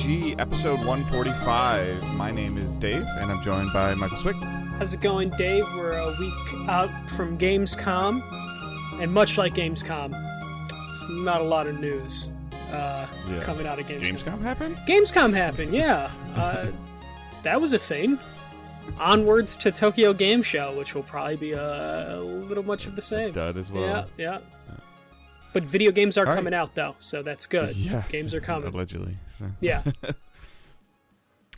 DDG, episode 145. My name is Dave, and I'm joined by Michael Swick. How's it going, Dave? We're a week out from Gamescom, and much like Gamescom, there's not a lot of news coming out of Gamescom. Gamescom happened? Gamescom happened, yeah. That was a thing. Onwards to Tokyo Game Show, which will probably be a little much of the same. Dud as well. Yeah. But video games are coming out, though, so that's good. Yeah. Games are coming. Allegedly. So. Yeah.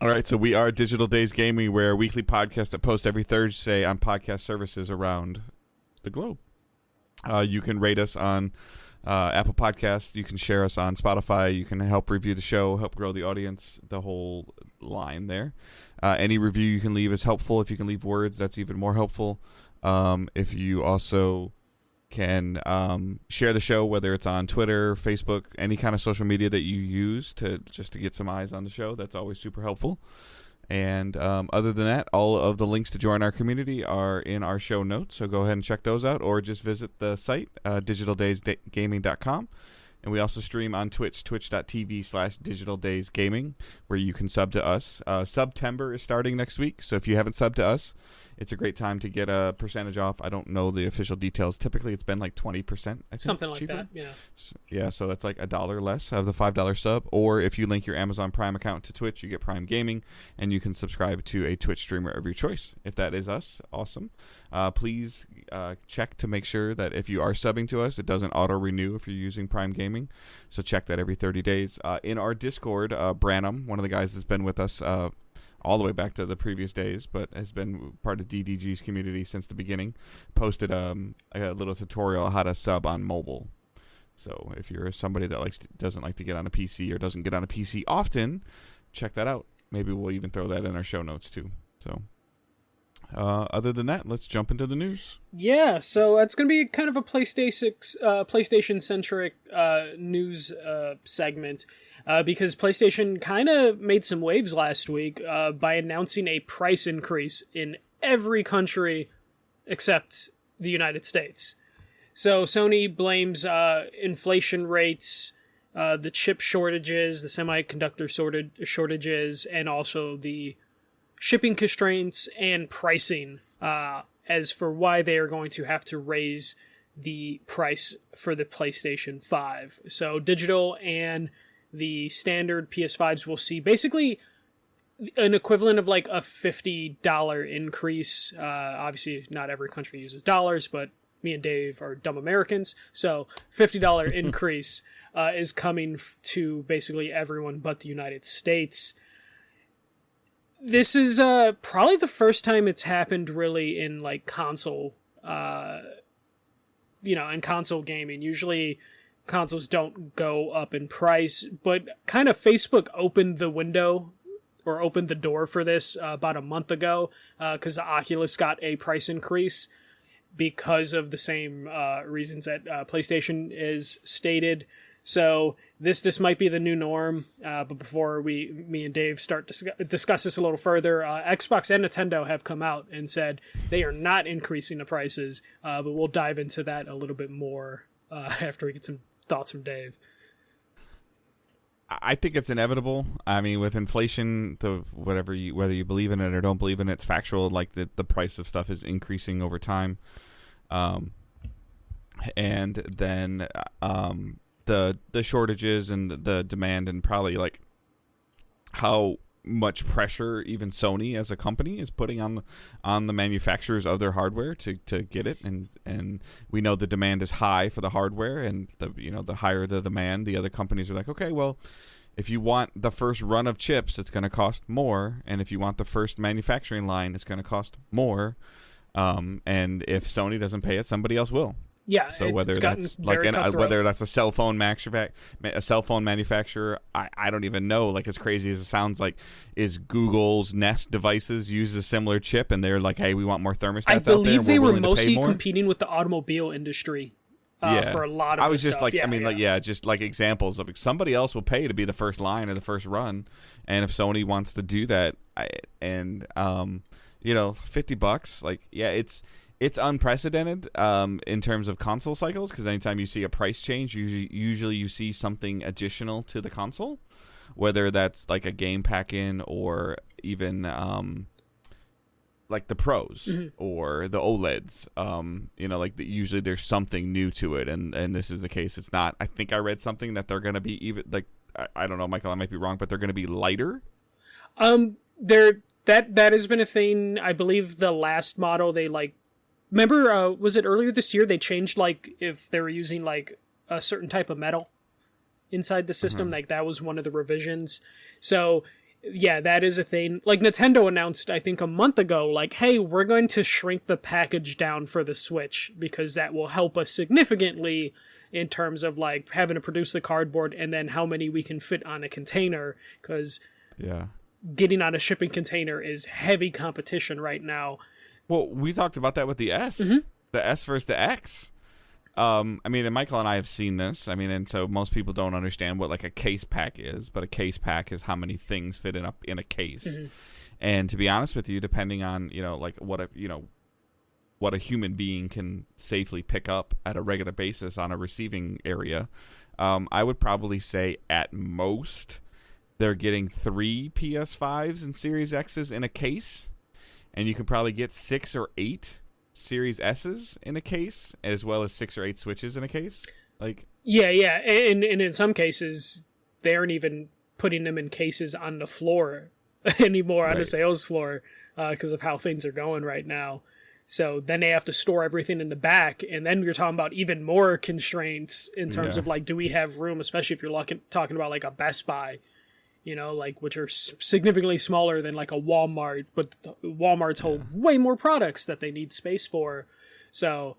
All right, so we are Digital Days Gaming. We're a weekly podcast that posts every Thursday on podcast services around the globe. You can rate us on Apple Podcasts. You can share us on Spotify. You can help review the show, help grow the audience, the whole line there. Any review you can leave is helpful. If you can leave words, that's even more helpful. If you also can share the show, whether it's on Twitter, Facebook, any kind of social media that you use to get some eyes on the show, that's always super helpful. And other than that, all of the links to join our community are in our show notes, so go ahead and check those out, or just visit the site, digitaldaysgaming.com. And we also stream on Twitch, twitch.tv/digitaldaysgaming, where you can sub to us. September is starting next week, so if you haven't subbed to us, it's a great time to get a percentage off. I don't know the official details. Typically, it's been like 20%, I think. Something like cheaper. that, yeah. So that's like $1 less of the $5 sub. Or if you link your Amazon Prime account to Twitch, you get Prime Gaming, and you can subscribe to a Twitch streamer of your choice. If that is us, awesome. Please check to make sure that if you are subbing to us, it doesn't auto-renew if you're using Prime Gaming. So check that every 30 days. In our Discord, Branham, one of the guys that's been with us all the way back to the previous days, but has been part of DDG's community since the beginning, posted a little tutorial on how to sub on mobile. So if you're somebody that doesn't like to get on a PC or doesn't get on a PC often, check that out. Maybe we'll even throw that in our show notes too. So other than that, let's jump into the news. Yeah, so it's going to be kind of a PlayStation-centric news segment. Because PlayStation kind of made some waves last week by announcing a price increase in every country except the United States. So Sony blames inflation rates, the chip shortages, the semiconductor shortages, and also the shipping constraints and pricing as for why they are going to have to raise the price for the PlayStation 5. So digital and the standard PS5s will see basically an equivalent of like a $50 increase. Obviously, not every country uses dollars, but me and Dave are dumb Americans. So $50 increase is coming to basically everyone but the United States. This is probably the first time it's happened really in like console, in console gaming. Usually consoles don't go up in price, but kind of Facebook opened the window or opened the door for this about a month ago because the Oculus got a price increase because of the same reasons that PlayStation is stated. So this might be the new norm, but before me and Dave start discuss this a little further, Xbox and Nintendo have come out and said they are not increasing the prices, but we'll dive into that a little bit more after we get some thoughts from Dave. I think it's inevitable. I mean, with inflation, whether you believe in it or don't believe in it, it's factual. Like the price of stuff is increasing over time, and then the shortages and the demand and probably like how much pressure even Sony as a company is putting on the manufacturers of their hardware to get it, and we know the demand is high for the hardware, and the higher the demand, the other companies are like, okay, well, if you want the first run of chips, it's going to cost more, and if you want the first manufacturing line, it's going to cost more, and if Sony doesn't pay it, somebody else will. Yeah, so whether that's a cell phone manufacturer, I don't even know. Like, as crazy as it sounds, like, is Google's Nest devices use a similar chip, and they're like, hey, we want more thermostats out there. I believe they were mostly competing with the automobile industry for a lot of. I was just stuff. Just like examples of like, somebody else will pay to be the first line or the first run, and if Sony wants to do that, $50, like, yeah, it's unprecedented in terms of console cycles, because anytime you see a price change, usually you see something additional to the console. whether that's like a game pack in or even like the Pros or the OLEDs. Usually there's something new to it, and this is the case. It's not. I think I read something that they're going to be even like I don't know, Michael, I might be wrong, but they're going to be lighter. That has been a thing. I believe the last model they like. Remember, was it earlier this year they changed like if they were using like a certain type of metal inside the system? Like that was one of the revisions. So yeah, that is a thing. Like Nintendo announced, I think a month ago, like, hey, we're going to shrink the package down for the Switch because that will help us significantly in terms of like having to produce the cardboard and then how many we can fit on a container, because getting on a shipping container is heavy competition right now. Well, we talked about that with the S, the S versus the X. And Michael and I have seen this. And so most people don't understand what like a case pack is, but a case pack is how many things fit in a case. And to be honest with you, depending on what a human being can safely pick up at a regular basis on a receiving area, I would probably say at most they're getting 3 PS5s and Series X's in a case, and you can probably get 6 or 8 Series S's in a case, as well as 6 or 8 Switches in a case. Like, yeah, and in some cases they aren't even putting them in cases on the floor anymore, on the sales floor, because of how things are going right now. So then they have to store everything in the back, and then you're talking about even more constraints in terms of like, do we have room, especially if you're talking about like a Best Buy, like which are significantly smaller than like a Walmart, but Walmart's hold way more products that they need space for. So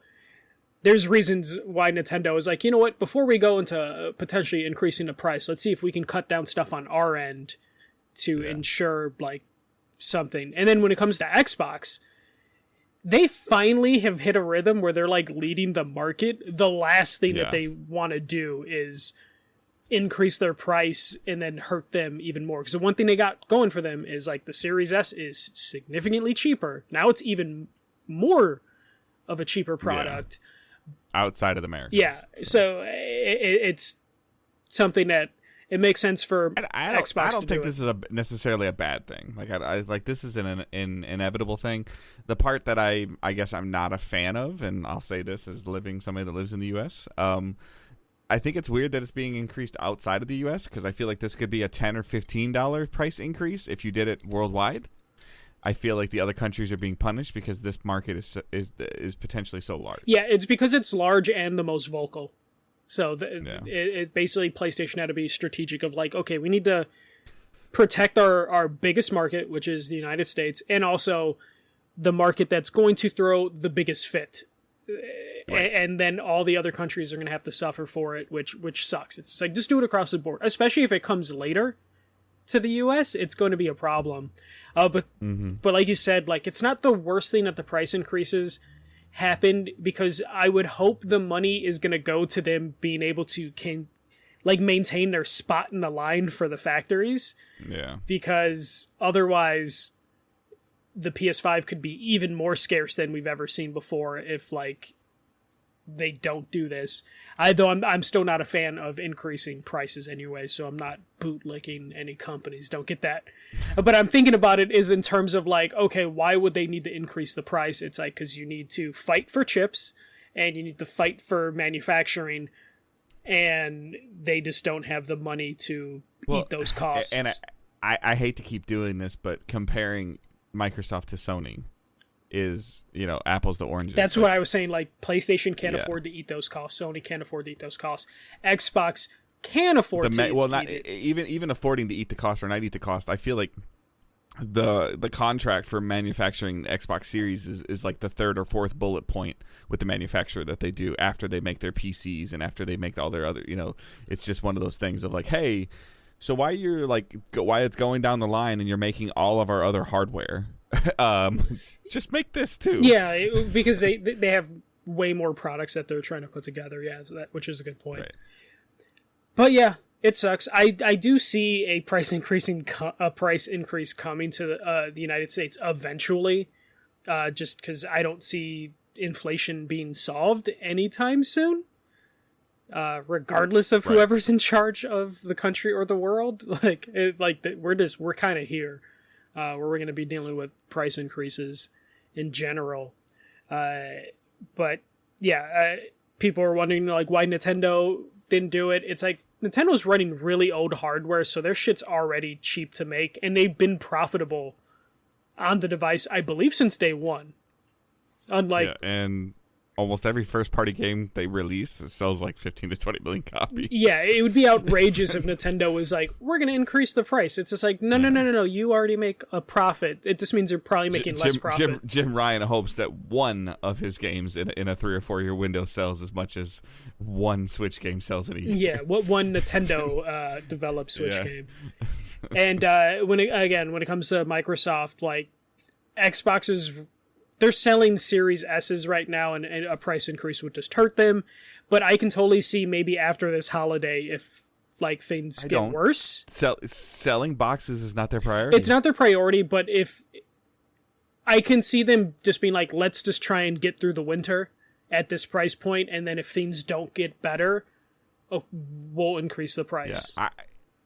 there's reasons why Nintendo is like, you know what, before we go into potentially increasing the price, let's see if we can cut down stuff on our end to ensure like something. And then when it comes to Xbox, they finally have hit a rhythm where they're like leading the market. The last thing that they want to do is increase their price and then hurt them even more. Because the one thing they got going for them is like the Series S is significantly cheaper. Now it's even more of a cheaper product. Outside of America. Yeah. So it's something that it makes sense for Xbox to do. I don't think this is necessarily a bad thing. Like I like this is an inevitable thing. The part that I guess I'm not a fan of, and I'll say this as somebody that lives in the U.S., I think it's weird that it's being increased outside of the U.S. because I feel like this could be a $10 or $15 price increase if you did it worldwide. I feel like the other countries are being punished because this market is potentially so large. Yeah, it's because it's large and the most vocal. So it basically PlayStation had to be strategic of like, okay, we need to protect our biggest market, which is the United States, and also the market that's going to throw the biggest fit. Right. And then all the other countries are going to have to suffer for it, which sucks. It's like, just do it across the board, especially if it comes later to the US, it's going to be a problem. But like you said, like it's not the worst thing that the price increases happened, because I would hope the money is going to go to them being able to maintain their spot in the line for the factories. Yeah. Because otherwise the PS5 could be even more scarce than we've ever seen before if like they don't do this. I'm still not a fan of increasing prices anyway, so I'm not bootlicking any companies. Don't get that. But I'm thinking about it is in terms of like, okay, why would they need to increase the price? It's like, because you need to fight for chips and you need to fight for manufacturing, and they just don't have the money to eat those costs. And I hate to keep doing this, but comparing Microsoft to Sony is, apples to oranges. That's what I was saying. Like, PlayStation can't afford to eat those costs. Sony can't afford to eat those costs. Xbox can afford to eat even affording to eat the cost or not eat the cost. I feel like the contract for manufacturing the Xbox Series is like the third or fourth bullet point with the manufacturer that they do after they make their PCs and after they make all their other, it's just one of those things of like, hey, so why it's going down the line and you're making all of our other hardware? Just make this too. Yeah, because they have way more products that they're trying to put together. Yeah, so which is a good point. Right. But yeah, it sucks. I do see a price increase coming to the United States eventually, just because I don't see inflation being solved anytime soon. regardless of whoever's in charge of the country or the world. We're kind of here, where we're going to be dealing with price increases in general. But yeah, people are wondering like why Nintendo didn't do it. It's like Nintendo's running really old hardware, so their shit's already cheap to make, and they've been profitable on the device, I believe, since day one. Unlike and almost every first-party game they release sells like 15 to 20 million copies. Yeah, it would be outrageous if Nintendo was like, we're going to increase the price. It's just like, no. You already make a profit. It just means you're probably making less profit. Jim Ryan hopes that one of his games in a 3 or 4 year window sells as much as one Switch game sells in a year. Yeah, what one Nintendo developed Switch game. And when it comes to Microsoft, like Xbox's, they're selling Series S's right now, and a price increase would just hurt them. But I can totally see maybe after this holiday if like things get worse. Selling boxes is not their priority. It's not their priority, but if I can see them just being like, let's just try and get through the winter at this price point, and then if things don't get better, we'll increase the price. Yeah,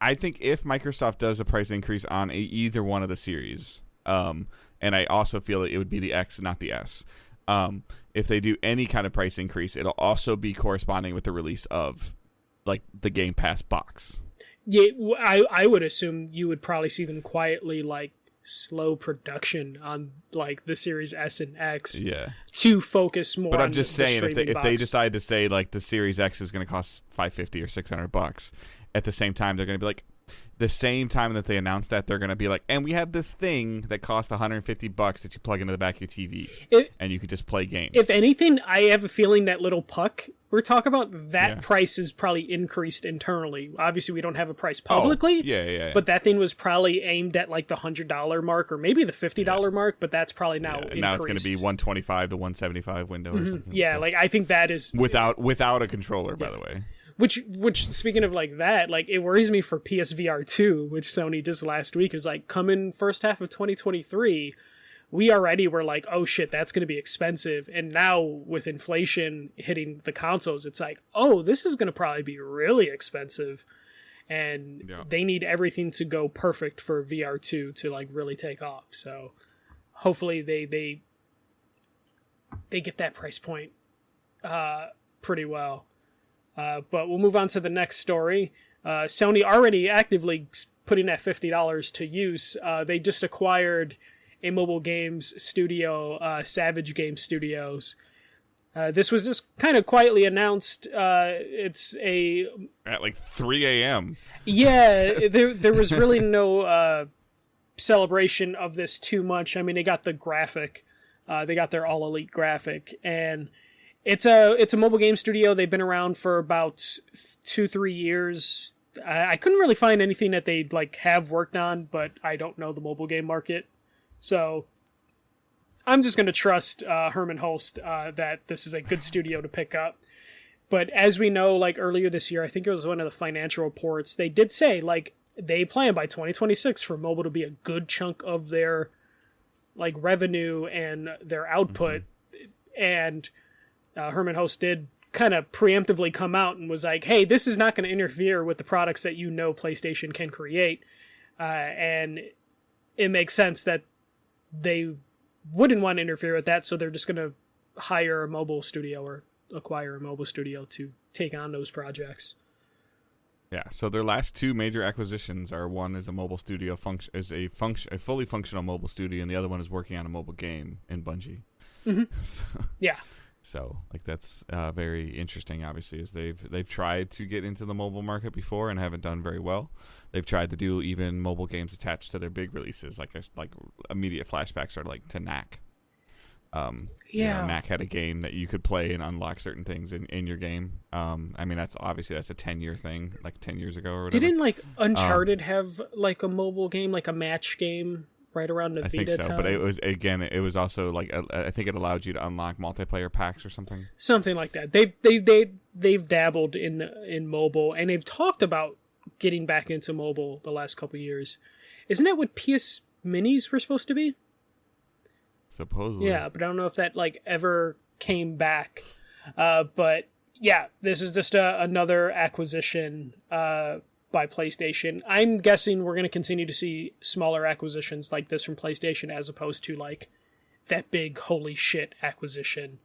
I think if Microsoft does a price increase on either one of the series, and I also feel that it would be the X, not the S. If they do any kind of price increase, it'll also be corresponding with the release of like the Game Pass box. Yeah, I would assume you would probably see them quietly like slow production on like the Series S and X. Yeah. To focus more. But on I'm just saying, if they decide to say like the Series X is going to cost $550 or $600, at the same time they're going to be like, the same time that they announce that, they're going to be like, and we have this thing that costs $150 that you plug into the back of your TV, and you could just play games. If anything, I have a feeling that little puck we're talking about, that price is probably increased internally. Obviously, we don't have a price publicly, but that thing was probably aimed at like the $100 mark or maybe the $50 mark, but that's probably now increased. Now it's going to be $125 to $175 window or something. Yeah, like I think that is... Without a controller, by the way. Which speaking of like that, like it worries me for PSVR 2, which Sony just last week is like coming first half of 2023. We already were like, oh shit, that's going to be expensive. And now with inflation hitting the consoles, it's like, oh, this is going to probably be really expensive. And they need everything to go perfect for VR2 to like really take off. So hopefully they get that price point pretty well. But we'll move on to the next story. Sony already actively putting that $50 to use. They just acquired a mobile games studio, Savage Game Studios. This was just kind of quietly announced. It's at like 3 a.m. Yeah, there was really no celebration of this too much. I mean, they got the graphic. They got their All Elite graphic, and it's a mobile game studio. They've been around for about 2-3 years. I couldn't really find anything that they like have worked on, but I don't know the mobile game market, so I'm just going to trust Herman Hulst that this is a good studio to pick up. But as we know, like earlier this year, I think it was one of the financial reports, they did say like they plan by 2026 for mobile to be a good chunk of their like revenue and their output, and Herman Hulst did kind of preemptively come out and was like, hey, this is not going to interfere with the products that you know PlayStation can create. And it makes sense that they wouldn't want to interfere with that, so they're just going to hire a mobile studio or acquire a mobile studio to take on those projects. Yeah, so their last two major acquisitions are, one is a mobile studio, a fully functional mobile studio, and the other one is working on a mobile game in Bungie. Yeah. So, like, that's very interesting, obviously, as they've tried to get into the mobile market before and haven't done very well. They've tried to do even mobile games attached to their big releases, like immediate flashbacks are like to Knack. Knack had a game that you could play and unlock certain things in your game. I mean, that's a 10-year thing, like 10 years ago or whatever. Didn't, like, Uncharted have, like, a mobile game, like a match game? Right around the Vita I think so, time. but it was also like I think it allowed you to unlock multiplayer packs or something. Something like that. They've dabbled in mobile, and they've talked about getting back into mobile the last couple of years. Isn't that what PS Minis were supposed to be? Supposedly. Yeah, but I don't know if that like ever came back. But Yeah, this is just another acquisition by PlayStation. I'm guessing we're going to continue to see smaller acquisitions like this from PlayStation as opposed to like that big holy shit acquisition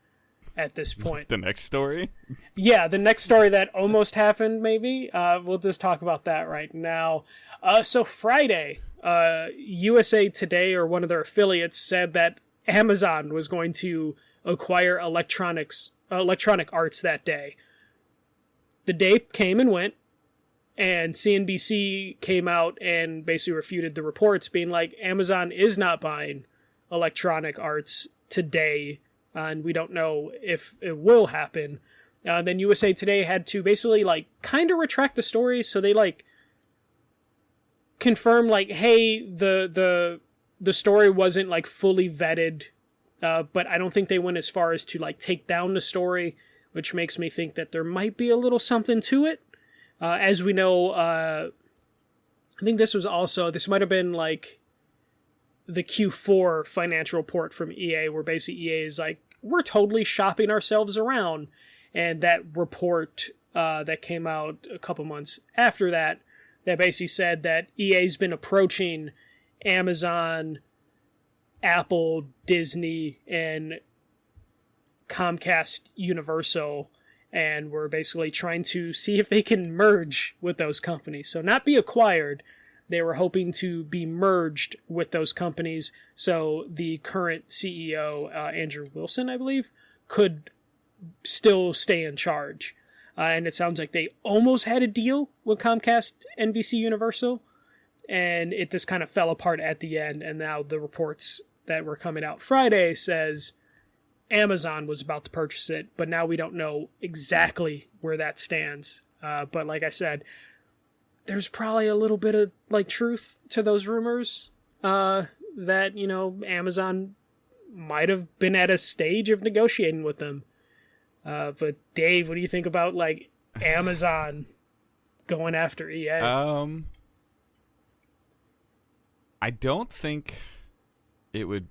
at this point. The next story? Yeah, the next story that almost happened, maybe. We'll just talk about that right now. So Friday, USA Today, or one of their affiliates, said that Amazon was going to acquire electronic arts that day. The day came and went, and CNBC came out and basically refuted the reports, being like, Amazon is not buying electronic arts today, and we don't know if it will happen. Then USA Today had to basically like kind of retract the story, so they like confirm like, hey, the story wasn't like fully vetted, but I don't think they went as far as to like take down the story, which makes me think that there might be a little something to it. As we know, I think this might have been like the Q4 financial report from EA, where basically EA is like, we're totally shopping ourselves around. And that report that came out a couple months after that basically said that EA's been approaching Amazon, Apple, Disney, and Comcast Universal, and we're basically trying to see if they can merge with those companies. So not be acquired. They were hoping to be merged with those companies, so the current CEO, Andrew Wilson, I believe, could still stay in charge. And it sounds like they almost had a deal with Comcast, NBC Universal, and it just kind of fell apart at the end, and now the reports that were coming out Friday says Amazon was about to purchase it, but now we don't know exactly where that stands. But like I said, there's probably a little bit of like truth to those rumors that, you know, Amazon might have been at a stage of negotiating with them. But Dave, what do you think about like Amazon going after EA? I don't think it would.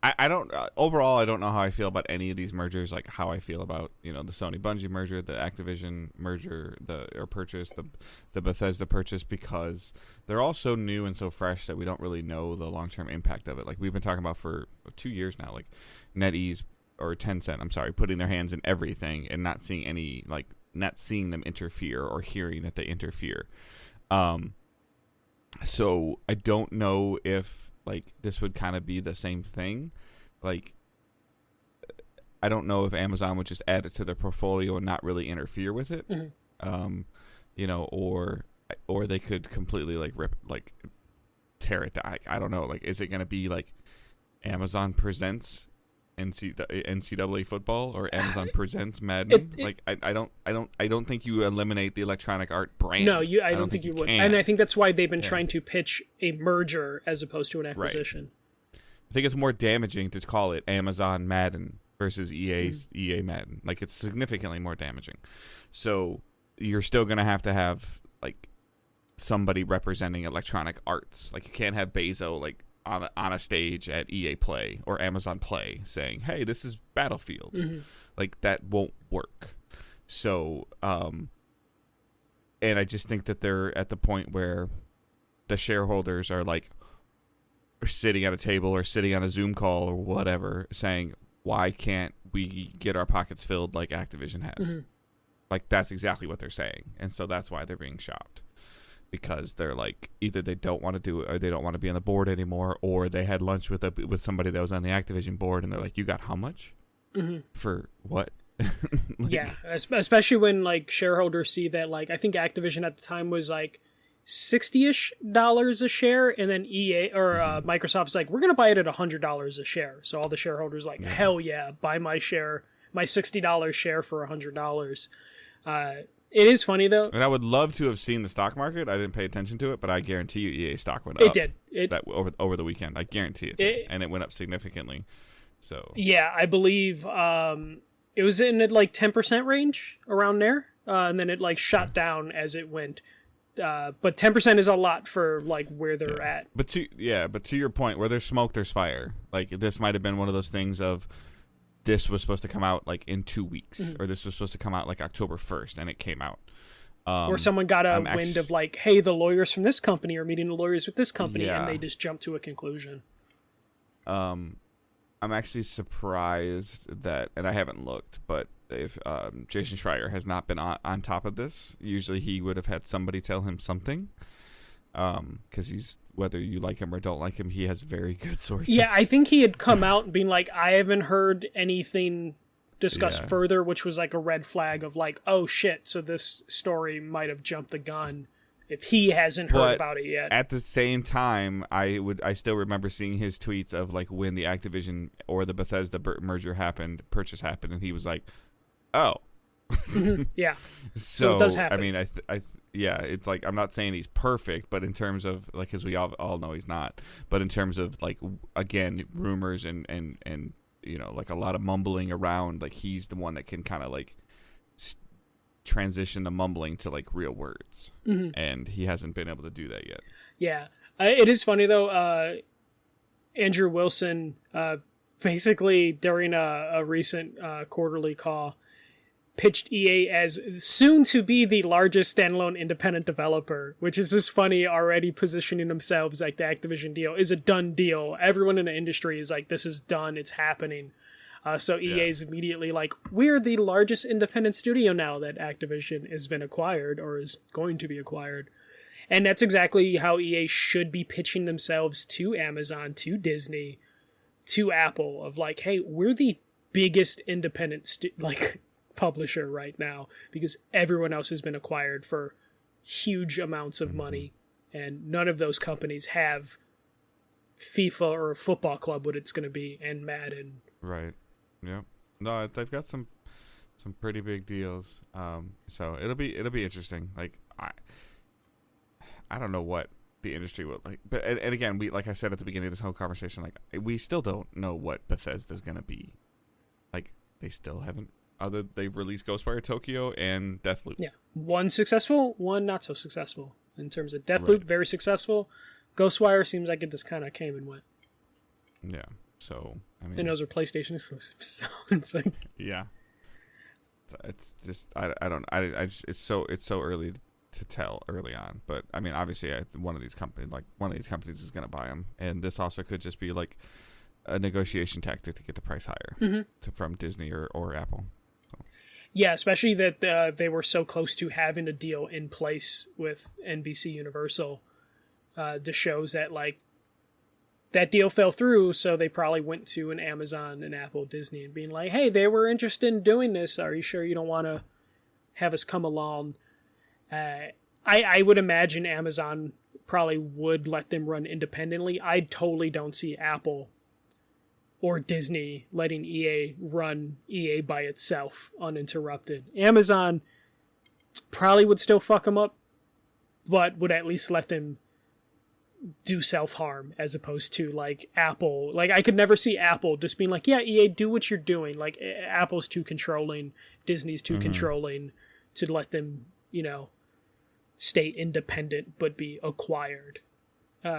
I don't overall. I don't know how I feel about any of these mergers. Like how I feel about, you know, the Sony Bungie merger, the Activision merger, the Bethesda purchase, because they're all so new and so fresh that we don't really know the long term impact of it. Like we've been talking about for 2 years now. Like NetEase or Tencent, I'm sorry, putting their hands in everything and not seeing them interfere or hearing that they interfere. So I don't know if like this would kind of be the same thing. Like I don't know if Amazon would just add it to their portfolio and not really interfere with it. Mm-hmm. You know, or they could completely like tear it down. I don't know. Like, is it going to be like Amazon presents NCAA football or Amazon presents Madden? I don't think you eliminate the electronic art brand. No, I don't think you would. And I think that's why they've been trying to pitch a merger as opposed to an acquisition. Right. I think it's more damaging to call it Amazon Madden versus EA Madden. Like, it's significantly more damaging. So you're still going to have like somebody representing electronic arts. Like, you can't have Bezo like on a stage at EA Play or Amazon Play saying, hey, this is Battlefield. Mm-hmm. Like, that won't work. So, and I just think that they're at the point where the shareholders are like sitting at a table or sitting on a Zoom call or whatever saying, why can't we get our pockets filled like Activision has? Mm-hmm. Like, that's exactly what they're saying. And so that's why they're being shopped. Because they're like, either they don't want to do it or they don't want to be on the board anymore, or they had lunch with somebody that was on the Activision board and they're like, you got how much? Mm-hmm. For what? Like, yeah, especially when like shareholders see that, like, I think Activision at the time was like $60-ish a share, and then EA or Microsoft is like, we're gonna buy it at $100 a share. So all the shareholders like, hell yeah, buy my share, my $60 share for $100. It is funny, though. And I would love to have seen the stock market. I didn't pay attention to it, but I guarantee you EA stock went up. It did. Over the weekend. I guarantee it did. And it went up significantly. So yeah, I believe it was in the like 10% range around there. And then it like shot down as it went. But 10% is a lot for like where they're at. But to your point, where there's smoke, there's fire. Like, this might have been one of those things of this was supposed to come out like in 2 weeks, or this was supposed to come out like October 1st, and it came out. Or someone got a wind of like, hey, the lawyers from this company are meeting the lawyers with this company, and they just jumped to a conclusion. I'm actually surprised that, and I haven't looked, but if Jason Schreier has not been on top of this. Usually he would have had somebody tell him something. Because he's, whether you like him or don't like him, he has very good sources. Yeah, I think he had come out and been like, I haven't heard anything discussed further, which was like a red flag of like, oh shit, so this story might have jumped the gun if he hasn't heard about it yet. At the same time, I still remember seeing his tweets of like when the Activision or the Bethesda purchase happened, and he was like, oh. Yeah. So it does happen. I mean, yeah, it's like, I'm not saying he's perfect, but in terms of like, because we all know he's not, but in terms of like, again, rumors and you know, like a lot of mumbling around, like he's the one that can kind of like transition the mumbling to like real words, and he hasn't been able to do that yet. Yeah, it is funny though. Andrew Wilson, basically during a recent quarterly call, pitched EA as soon to be the largest standalone independent developer, which is just funny, already positioning themselves like the Activision deal is a done deal. Everyone in the industry is like, this is done, it's happening. So EA is immediately like, we're the largest independent studio now that Activision has been acquired or is going to be acquired. And that's exactly how EA should be pitching themselves to Amazon, to Disney, to Apple, of like, hey, we're the biggest independent publisher right now because everyone else has been acquired for huge amounts of money, and none of those companies have FIFA or a football club, what it's going to be, and Madden. Right. Yeah. No, they've got some pretty big deals. So it'll be interesting. Like I don't know what the industry will like, but and again, we, like I said at the beginning of this whole conversation, like we still don't know what Bethesda's going to be. Like they still haven't. They've released Ghostwire Tokyo and Deathloop. Yeah, one successful, one not so successful. In terms of Deathloop, very successful. Ghostwire seems like it just kind of came and went. Yeah, so I mean, and those are PlayStation exclusives. So it's like, yeah, it's just I just it's so early to tell early on. But I mean, obviously, one of these companies is going to buy them, and this also could just be like a negotiation tactic to get the price higher from Disney or Apple. Yeah, especially that they were so close to having a deal in place with NBC Universal. Just shows that like that deal fell through, so they probably went to an Amazon and Apple, Disney, and being like, "Hey, they were interested in doing this. Are you sure you don't want to have us come along?" I would imagine Amazon probably would let them run independently. I totally don't see Apple or Disney letting EA run EA by itself uninterrupted. Amazon probably would still fuck them up, but would at least let them do self-harm as opposed to like Apple. Like I could never see Apple just being like, yeah, EA, do what you're doing. Like Apple's too controlling, Disney's too controlling to let them, you know, stay independent but be acquired.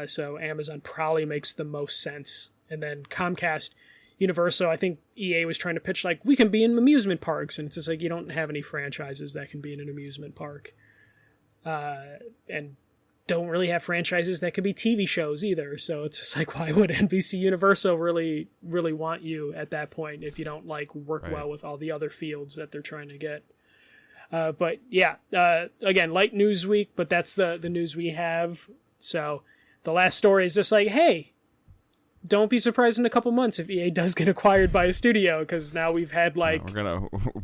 So Amazon probably makes the most sense. And then Comcast, Universal, I think EA was trying to pitch like, we can be in amusement parks. And it's just like, you don't have any franchises that can be in an amusement park. And don't really have franchises that could be TV shows either. So it's just like, why would NBC Universal really, really want you at that point if you don't like work well with all the other fields that they're trying to get? But yeah, again, light news week, but that's the news we have. So the last story is just like, hey, don't be surprised in a couple months if EA does get acquired by a studio, because now we've had like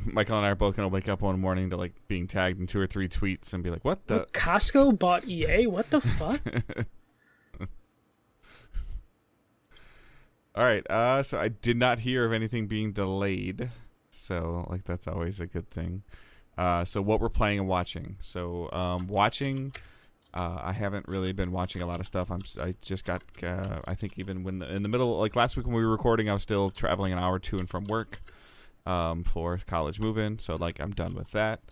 Michael and I are both gonna wake up one morning to like being tagged in 2 or 3 tweets and be like, "What the? Costco bought EA? What the fuck?" All right, so I did not hear of anything being delayed, so like that's always a good thing. So what we're playing and watching. So watching. I haven't really been watching a lot of stuff. I just got, I think even when in the middle, like last week when we were recording, I was still traveling an hour to and from work for college move-in. So like I'm done with that.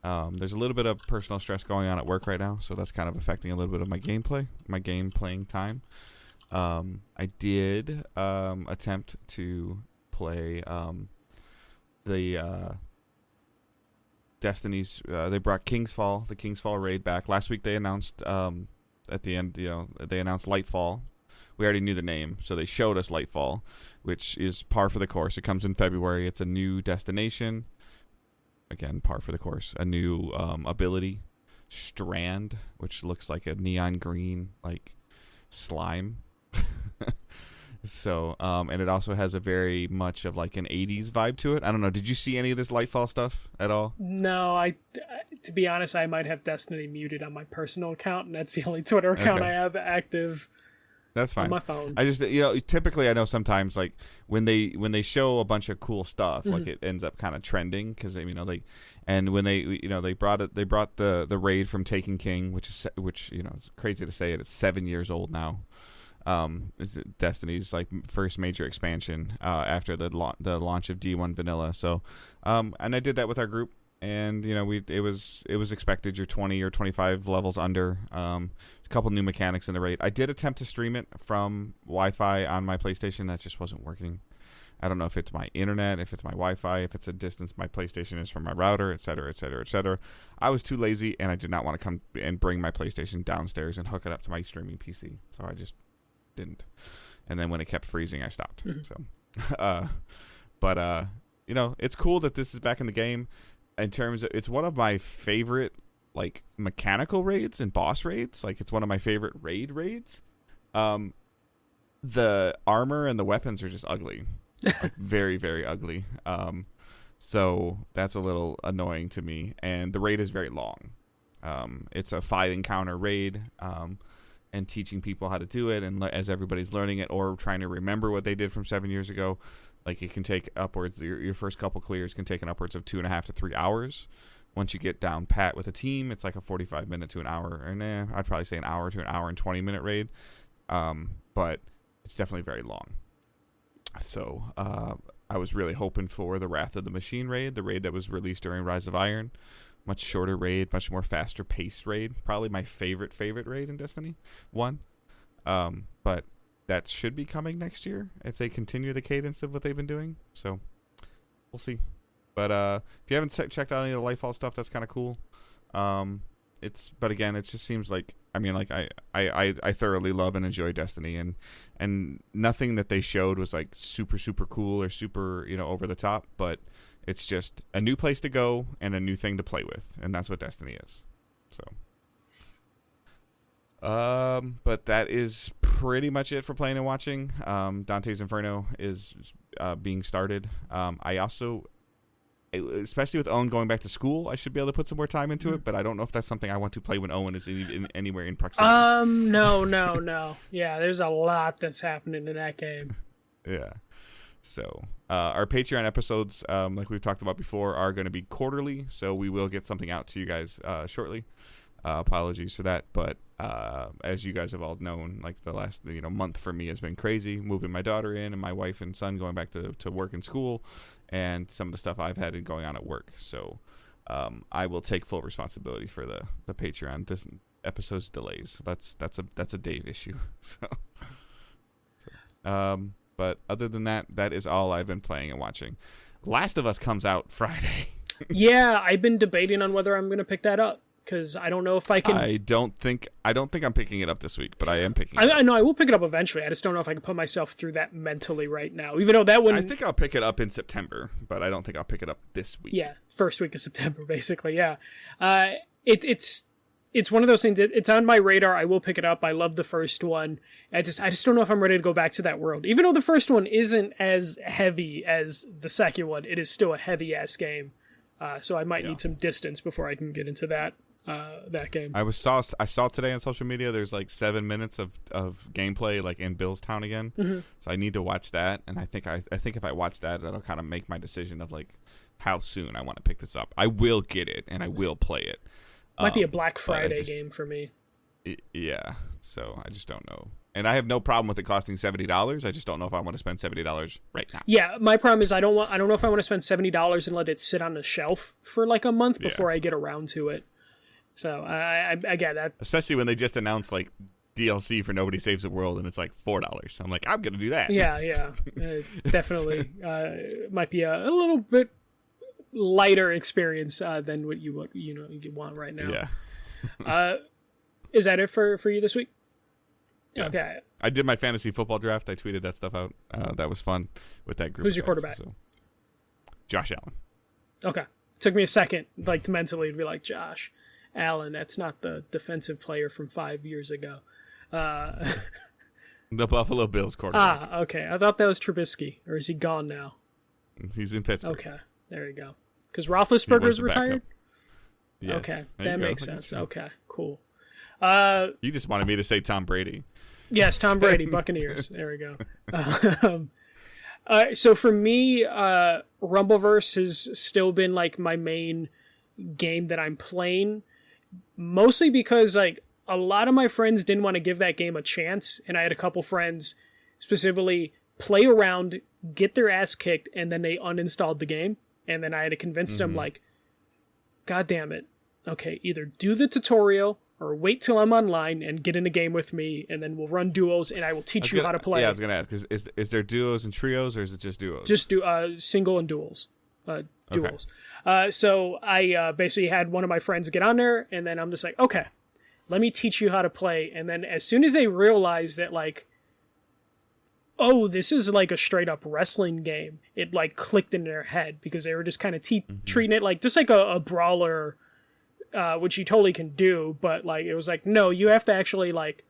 There's a little bit of personal stress going on at work right now. So that's kind of affecting a little bit of my game playing time. I did attempt to play Destiny's. They brought the King's Fall raid back last week. They announced at the end, they announced Lightfall. We already knew the name, so they showed us Lightfall, which is par for the course. It comes in February. It's a new destination. Again, par for the course. A new ability, Strand, which looks like a neon green like slime. So, and it also has a very much of like an 80s vibe to it. I don't know. Did you see any of this Lightfall stuff at all? No, to be honest, I might have Destiny muted on my personal account, and that's the only Twitter account I have active. That's fine. On my phone. I just, typically I know sometimes like when they show a bunch of cool stuff, like it ends up kind of trending because when they brought the raid from Taken King, which it's crazy to say it's 7 years old now. Is Destiny's like first major expansion after the launch of D1 Vanilla. So, and I did that with our group, and it was expected. You're 20 or 25 levels under. A couple new mechanics in the raid. I did attempt to stream it from Wi-Fi on my PlayStation. That just wasn't working. I don't know if it's my internet, if it's my Wi-Fi, if it's a distance my PlayStation is from my router, et cetera, et cetera, et cetera. I was too lazy, and I did not want to come and bring my PlayStation downstairs and hook it up to my streaming PC. So I just didn't. And then when it kept freezing, I stopped. So, but it's cool that this is back in the game. In terms of, it's one of my favorite like mechanical raids and boss raids. Like it's one of my favorite raids. The armor and the weapons are just ugly, like very, very ugly. So that's a little annoying to me. And the raid is very long. It's a 5 encounter raid. And teaching people how to do it, and as everybody's learning it or trying to remember what they did from 7 years ago, like it can take upwards. Your first couple clears can take an upwards of 2.5 to 3 hours. Once you get down pat with a team, it's like a 45 minute to an hour, and I'd probably say an hour to an hour and 20 minute raid. But it's definitely very long. So I was really hoping for the Wrath of the Machine raid, the raid that was released during Rise of Iron. Much shorter raid, much more faster paced raid. Probably my favorite raid in Destiny 1. But that should be coming next year if they continue the cadence of what they've been doing. So we'll see. But if you haven't checked out any of the Lightfall stuff, that's kind of cool. But again, it just seems like I thoroughly love and enjoy Destiny, and nothing that they showed was like super super cool or super over the top, but it's just a new place to go and a new thing to play with, and that's what Destiny is. So, but that is pretty much it for playing and watching. Dante's Inferno is being started. I also, especially with Owen going back to school, I should be able to put some more time into it, but I don't know if that's something I want to play when Owen is anywhere in proximity. No. Yeah, there's a lot that's happening in that game. Yeah. So our Patreon episodes, like we've talked about before, are going to be quarterly. So we will get something out to you guys shortly. Apologies for that. But as you guys have all known, like the last month for me has been crazy. Moving my daughter in and my wife and son going back to work and school, and some of the stuff I've had going on at work. So I will take full responsibility for the Patreon episode's delays. That's a Dave issue. But other than that, that is all I've been playing and watching. Last of Us comes out Friday. Yeah, I've been debating on whether I'm going to pick that up because I don't know if I can. I don't think I'm picking it up this week, but I am picking it up. I know I will pick it up eventually. I just don't know if I can put myself through that mentally right now. Even though that one, I think I'll pick it up in September, but I don't think I'll pick it up this week. Yeah, first week of September, basically. Yeah, it's one of those things. It's on my radar. I will pick it up. I love the first one. I just don't know if I'm ready to go back to that world. Even though the first one isn't as heavy as the second one, it is still a heavy ass game. So I might need some distance before I can get into that game. I saw today on social media. There's like 7 minutes of gameplay like in Billstown again. Mm-hmm. So I need to watch that, and I think if I watch that, that'll kind of make my decision of like how soon I want to pick this up. I will get it and I will play it. Might be a Black Friday game for me. Yeah, so I just don't know. And I have no problem with it costing $70. I just don't know if I want to spend $70 right now. Yeah, my problem is I don't know if I want to spend $70 and let it sit on the shelf for like a month before I get around to it. So I get that. Especially when they just announced like DLC for Nobody Saves the World and it's like $4. I'm like, I'm gonna do that. Yeah, definitely. Might be a little bit lighter experience than what you want right now. Yeah. Is that it for you this week? Yeah. Okay. I did my fantasy football draft. I tweeted that stuff out. That was fun with that group. Who's your quarterback? So. Josh Allen. Okay. Took me a second, to mentally be like, Josh Allen, that's not the defensive player from 5 years ago. The Buffalo Bills quarterback. Okay. I thought that was Trubisky, or is he gone now? He's in Pittsburgh. Okay. There you go. Because Roethlisberger's retired? Yes. Okay. That makes sense. Okay. Cool. You just wanted me to say Tom Brady. Yes, Tom Brady, Buccaneers. There we go. So for me, Rumbleverse has still been like my main game that I'm playing, mostly because like a lot of my friends didn't want to give that game a chance, and I had a couple friends specifically play around, get their ass kicked, and then they uninstalled the game, and then I had to convince them like, God damn it, okay, either do the tutorial or wait till I'm online and get in a game with me, and then we'll run duos, and I will teach you how to play. Yeah, I was gonna ask, is there duos and trios, or is it just duos? Just do single and duels. Duels. Okay. So I basically had one of my friends get on there, and then I'm just like, okay, let me teach you how to play. And then as soon as they realize that, like, oh, this is like a straight up wrestling game, it like clicked in their head, because they were just kind of treating it like just like a brawler, which you totally can do, but like it was like, no, you have to actually like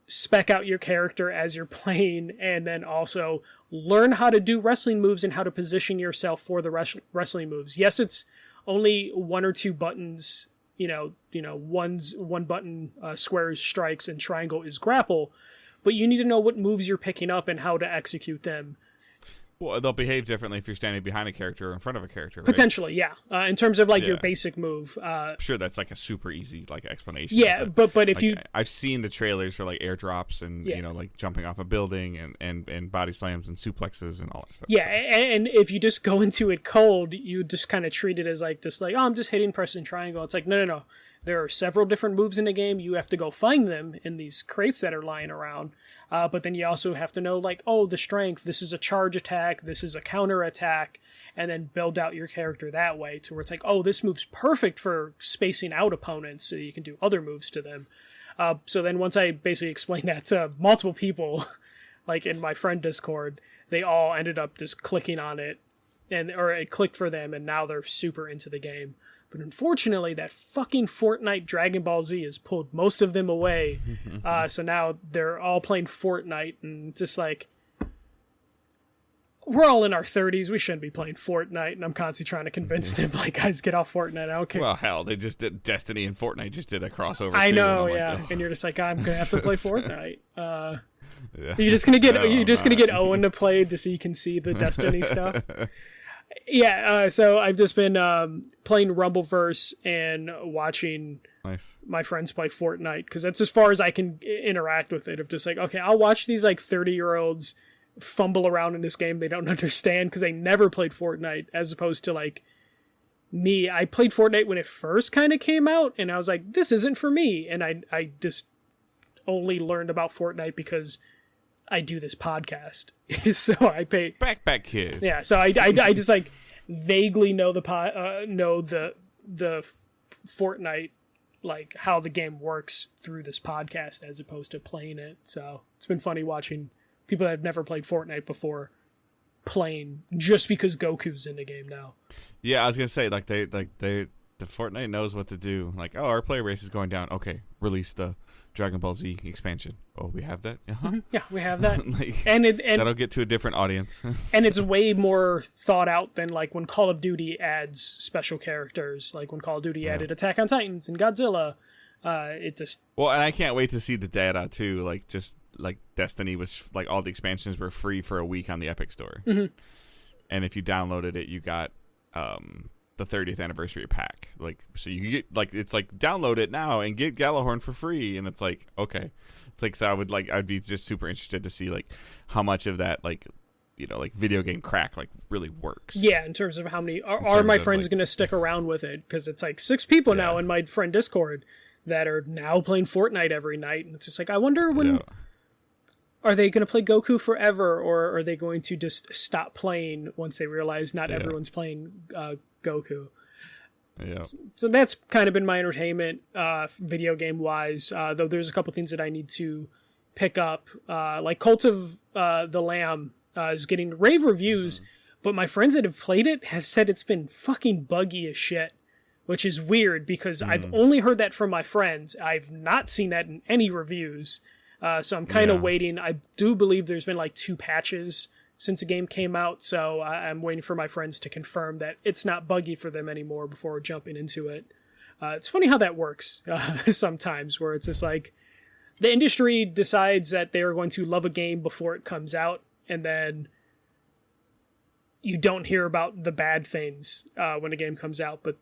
spec out your character as you're playing, and then also learn how to do wrestling moves and how to position yourself for the wrestling moves. Yes, it's only one or two buttons, one button square is strikes and triangle is grapple, but you need to know what moves you're picking up and how to execute them. Well, they'll behave differently if you're standing behind a character or in front of a character, right? Potentially, yeah. In terms of like your basic move. Sure, that's like a super easy like explanation. Yeah, but if like, you... I've seen the trailers for like airdrops and like jumping off a building and body slams and suplexes and all that stuff. Yeah, and if you just go into it cold, you just kind of treat it as like oh, I'm just hitting press and triangle. It's like, no. There are several different moves in the game. You have to go find them in these crates that are lying around. But then you also have to know, like, oh, the strength, this is a charge attack, this is a counter attack, and then build out your character that way to where it's like, oh, this move's perfect for spacing out opponents so you can do other moves to them. So then once I basically explained that to multiple people, like in my friend Discord, they all ended up just clicking on it, or it clicked for them, and now they're super into the game. But unfortunately, that fucking Fortnite Dragon Ball Z has pulled most of them away. So now they're all playing Fortnite, and just like, we're all in our 30s. We shouldn't be playing Fortnite. And I'm constantly trying to convince them, like, guys, get off Fortnite. I don't care. Well, hell, they just did Destiny and Fortnite just did a crossover. I know, yeah. Like, oh. And you're just like, I'm gonna have to play Fortnite. You're just gonna get Owen to play just so you can see the Destiny stuff. Yeah, so I've just been playing Rumbleverse and watching my friends play Fortnite, because that's as far as I can interact with it. Of just like, okay, I'll watch these like 30-year-olds fumble around in this game they don't understand because they never played Fortnite, as opposed to like me. I played Fortnite when it first kind of came out, and I was like, this isn't for me. And I just only learned about Fortnite because I do this podcast. So I pay backpack kid. Yeah, so I just like vaguely know the Fortnite, like how the game works through this podcast as opposed to playing it. So it's been funny watching people that have never played Fortnite before playing just because Goku's in the game now. Yeah, I was gonna say the Fortnite knows what to do. Like, oh, our player base is going down. Okay, release the Dragon Ball Z expansion. Oh, we have that? Uh-huh. Yeah, we have that. Like, and that'll get to a different audience. And it's way more thought out than like when Call of Duty adds special characters. Like when Call of Duty added Attack on Titans and Godzilla. It just... Well, and I can't wait to see the data too. Like, just like Destiny was, like, all the expansions were free for a week on the Epic Store. Mm-hmm. And if you downloaded it, you got the 30th anniversary pack. Like, so you get, like, it's like, download it now and get Galahorn for free. And it's like, okay. It's like, so I'd be just super interested to see, like, how much of that, like, you know, like, video game crack, like, really works. Yeah, in terms of how many are my friends, like, going to stick around with it, because it's like 6 people now in my friend Discord that are now playing Fortnite every night, and it's just like, I wonder when are they going to play Goku forever, or are they going to just stop playing once they realize not everyone's playing Goku? Yeah. So that's kind of been my entertainment, video game wise. Though there's a couple things that I need to pick up, like Cult of the Lamb is getting rave reviews, but my friends that have played it have said it's been fucking buggy as shit, which is weird because I've only heard that from my friends. I've not seen that in any reviews. So I'm kind of waiting. I do believe there's been like 2 patches since the game came out, so I'm waiting for my friends to confirm that it's not buggy for them anymore before jumping into it. It's funny how that works sometimes, where it's just like the industry decides that they are going to love a game before it comes out, and then you don't hear about the bad things when a game comes out, but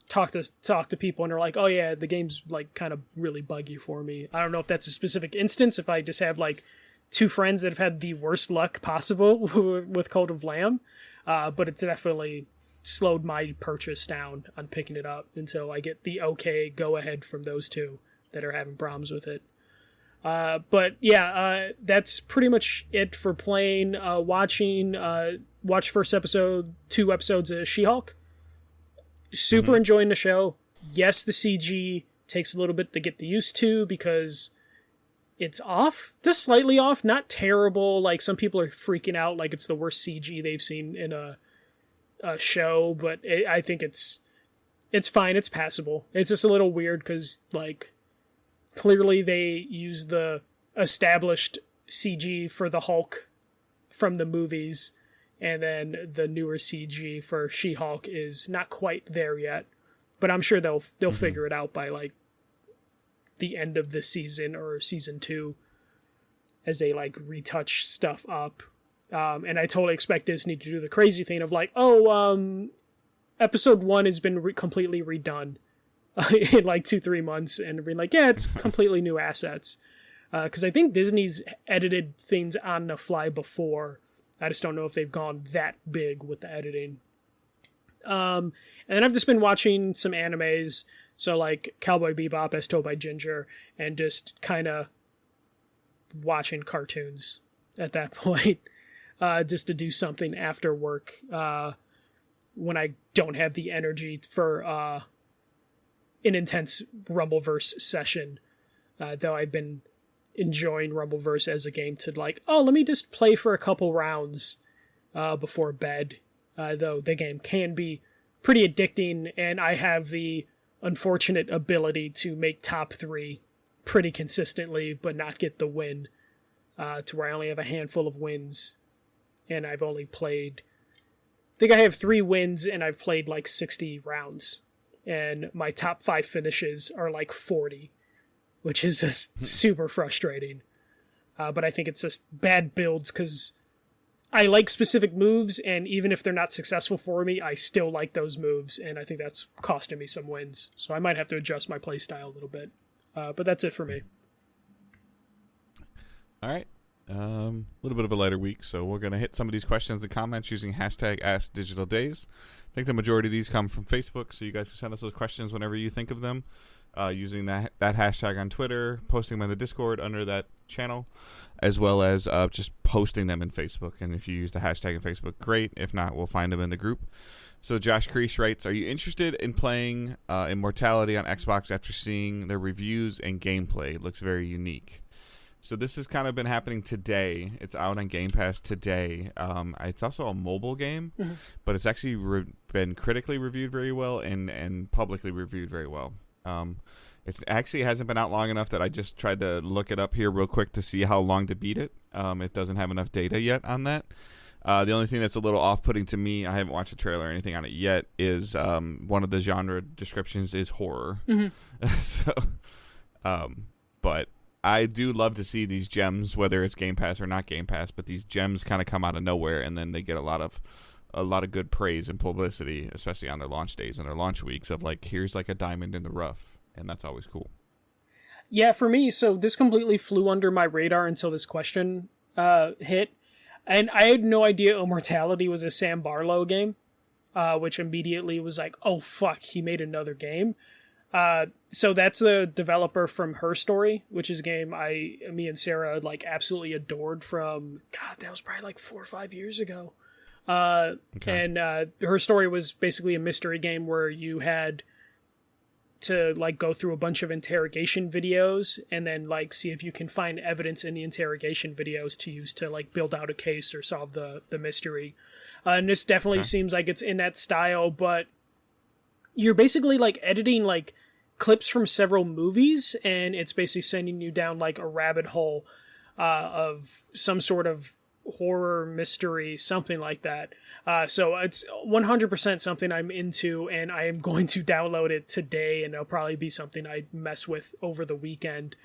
talk to people and they're like, oh yeah, the game's like kind of really buggy for me. I don't know if that's a specific instance, if I just have like 2 friends that have had the worst luck possible with Cult of Lamb, but it's definitely slowed my purchase down on picking it up until I get the okay go ahead from those 2 that are having problems with it. But yeah, that's pretty much it for playing. Watch first 2 episodes of She-Hulk. Super enjoying the show. Yes, the CG takes a little bit to get used to because it's off, just slightly off, not terrible. Like some people are freaking out like it's the worst CG they've seen in a show, but I think it's fine. It's passable. It's just a little weird because like clearly they use the established CG for the Hulk from the movies, and then the newer CG for She-Hulk is not quite there yet. But I'm sure they'll figure it out by like the end of the season or season 2 as they like retouch stuff up. And I totally expect Disney to do the crazy thing of like, episode 1 has been completely redone in like 2-3 months, and being like, yeah, it's completely new assets. Because I think Disney's edited things on the fly before. I just don't know if they've gone that big with the editing. And I've just been watching some animes, so like Cowboy Bebop as told by Ginger, and just kind of watching cartoons at that point, just to do something after work when I don't have the energy for an intense Rumbleverse session, though I've been enjoying Rumbleverse as a game to like, let me just play for a couple rounds before bed, though the game can be pretty addicting, and I have the unfortunate ability to make top 3 pretty consistently but not get the win, to where I only have a handful of wins, and I've only played, I think I have 3 wins and I've played like 60 rounds, and my top 5 finishes are like 40, which is just super frustrating. But I think it's just bad builds because I like specific moves, and even if they're not successful for me, I still like those moves, and I think that's costing me some wins. So I might have to adjust my playstyle a little bit. But that's it for me. All right. A little bit of a lighter week, so we're going to hit some of these questions and comments using hashtag AskDigitalDays. I think the majority of these come from Facebook, so you guys can send us those questions whenever you think of them, using that hashtag on Twitter, posting them in the Discord under that channel, as well as just posting them in Facebook. And if you use the hashtag in Facebook, great. If not, we'll find them in the group. So Josh Crease writes, are you interested in playing Immortality on Xbox after seeing the reviews and gameplay? It looks very unique. So this has kind of been happening today. It's out on Game Pass today. It's also a mobile game, but it's actually been critically reviewed very well and publicly reviewed very well. It actually hasn't been out long enough that I just tried to look it up here real quick to see how long to beat it. It doesn't have enough data yet on that. The only thing that's a little off-putting to me, I haven't watched a trailer or anything on it yet, is one of the genre descriptions is horror. But I do love to see these gems, whether it's Game Pass or not Game Pass, but these gems kind of come out of nowhere, and then they get a lot of good praise and publicity, especially on their launch days and their launch weeks, of like, here's like a diamond in the rough, and that's always cool. Yeah, for me, so this completely flew under my radar until this question hit, and I had no idea Immortality was a Sam Barlow game, which immediately was like, oh fuck, he made another game. So that's the developer from Her Story, which is a game me and Sarah like absolutely adored from, God, that was probably like 4 or 5 years ago. And Her Story was basically a mystery game where you had to like go through a bunch of interrogation videos and then like see if you can find evidence in the interrogation videos to use to like build out a case or solve the mystery. And this definitely seems like it's in that style, but you're basically like editing like clips from several movies, and it's basically sending you down like a rabbit hole of some sort of horror mystery, something like that. So it's 100% something I'm into, and I am going to download it today, and it'll probably be something I mess with over the weekend.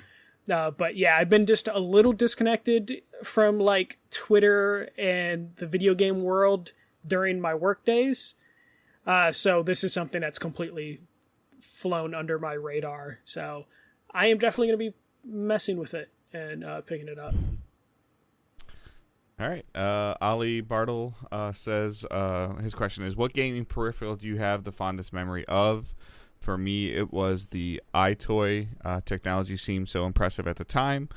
But yeah, I've been just a little disconnected from like Twitter and the video game world during my work days. So this is something that's completely flown under my radar. So I am definitely going to be messing with it and picking it up. All right. Ali Bartle says his question is, what gaming peripheral do you have the fondest memory of? For me, it was the iToy. Technology seemed so impressive at the time.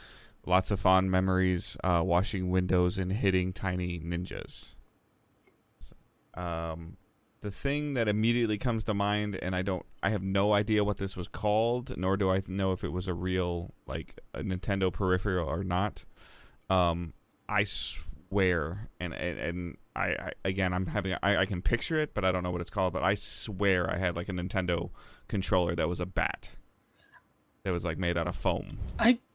Lots of fond memories washing windows and hitting tiny ninjas. The thing that immediately comes to mind, and I have no idea what this was called, nor do I know if it was a real, like, a Nintendo peripheral or not. I swear, and I again, I can picture it, but I don't know what it's called, but I swear I had, like, a Nintendo controller that was a bat. That was, like, made out of foam.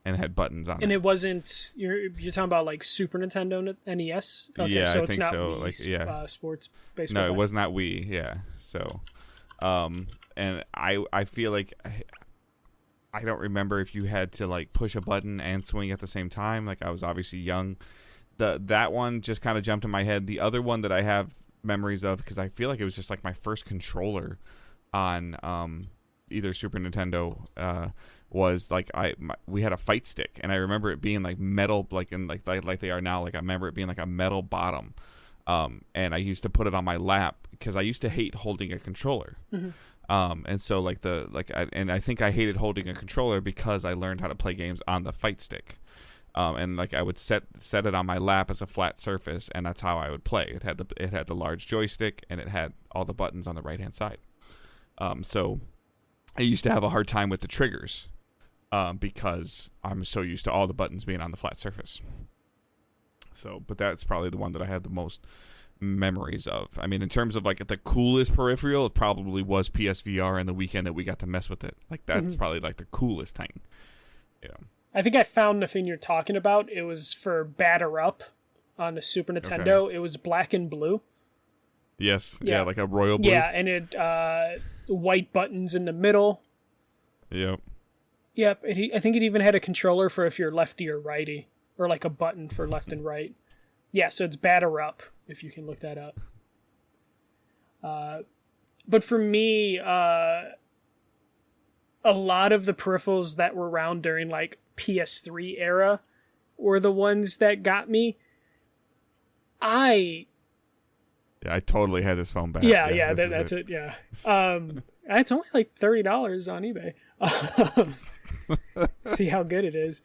And had buttons on it. And it wasn't, you're talking about, like, Super Nintendo NES? Okay, yeah, so I it's think not so. Wii, Like, yeah. Sports baseball. No, it was not Wii, yeah. So, and I feel like I don't remember if you had to, like, push a button and swing at the same time. Like, I was obviously young. That one just kind of jumped in my head. The other one that I have memories of, because I feel like it was just, like, my first controller on either Super Nintendo, was like we had a fight stick, and I remember it being like metal, like in like they are now. Like I remember it being like a metal bottom, and I used to put it on my lap because I used to hate holding a controller. Mm-hmm. And so I think I hated holding a controller because I learned how to play games on the fight stick. And like I would set it on my lap as a flat surface, and that's how I would play. It had the large joystick, and it had all the buttons on the right hand side. So I used to have a hard time with the triggers. Because I'm so used to all the buttons being on the flat surface. So, but that's probably the one that I had the most memories of. I mean, in terms of like the coolest peripheral, it probably was PSVR and the weekend that we got to mess with it. Like that's probably like the coolest thing. Yeah. I think I found the thing you're talking about. It was for Batter Up on the Super Nintendo. Okay. It was black and blue. Yes. Yeah, like a royal blue. Yeah, and it white buttons in the middle. Yep. Yep, I think it even had a controller for if you're lefty or righty, or like a button for left and right. Yeah, so it's Batter Up, if you can look that up. But for me, a lot of the peripherals that were around during like PS3 era were the ones that got me. Yeah, I totally had this phone back. Yeah, that's it. Yeah. It's only like $30 on eBay. See how good it is.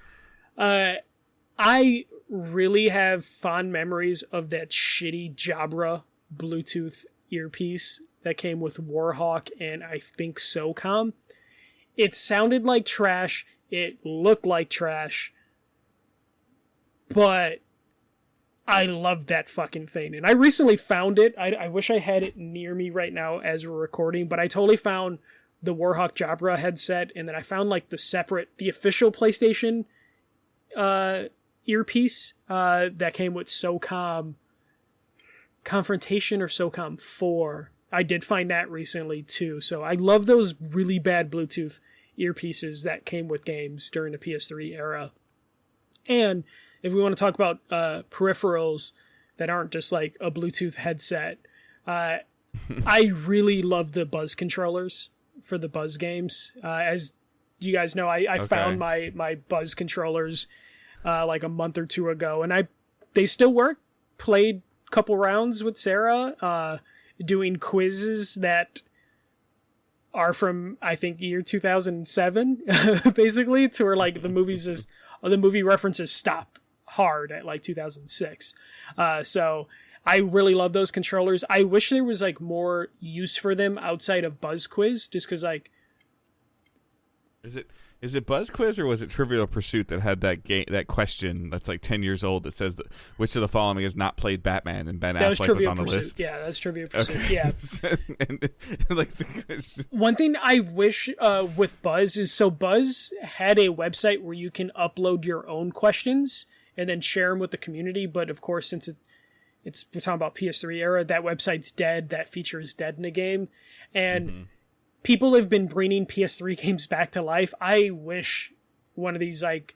I really have fond memories of that shitty Jabra Bluetooth earpiece that came with Warhawk and I think SOCOM. It sounded like trash. It looked like trash. But I loved that fucking thing. And I recently found it. I wish I had it near me right now as we're recording, but I totally found the Warhawk Jabra headset, and then I found like the official PlayStation earpiece that came with SOCOM Confrontation or SOCOM 4. I did find that recently too. So I love those really bad Bluetooth earpieces that came with games during the PS3 era. And if we want to talk about peripherals that aren't just like a Bluetooth headset, I really love the Buzz controllers for the Buzz games. As you guys know, I found my Buzz controllers like a month or two ago, and they still work. Played a couple rounds with Sarah, doing quizzes that are from, I think, year 2007, basically, to where like the movie references stop hard at like 2006. So I really love those controllers. I wish there was like more use for them outside of Buzz Quiz, just because like. Is it Buzz Quiz or was it Trivial Pursuit that had that question that's like 10 years old that says which of the following has not played Batman, and Ben Affleck was on the list? Yeah, that's Trivial Pursuit. Okay. Yeah. and, like one thing I wish with Buzz is, so Buzz had a website where you can upload your own questions and then share them with the community. But of course, since we're talking about PS3 era, that website's dead. That feature is dead in the game, and people have been bringing PS3 games back to life. I wish one of these like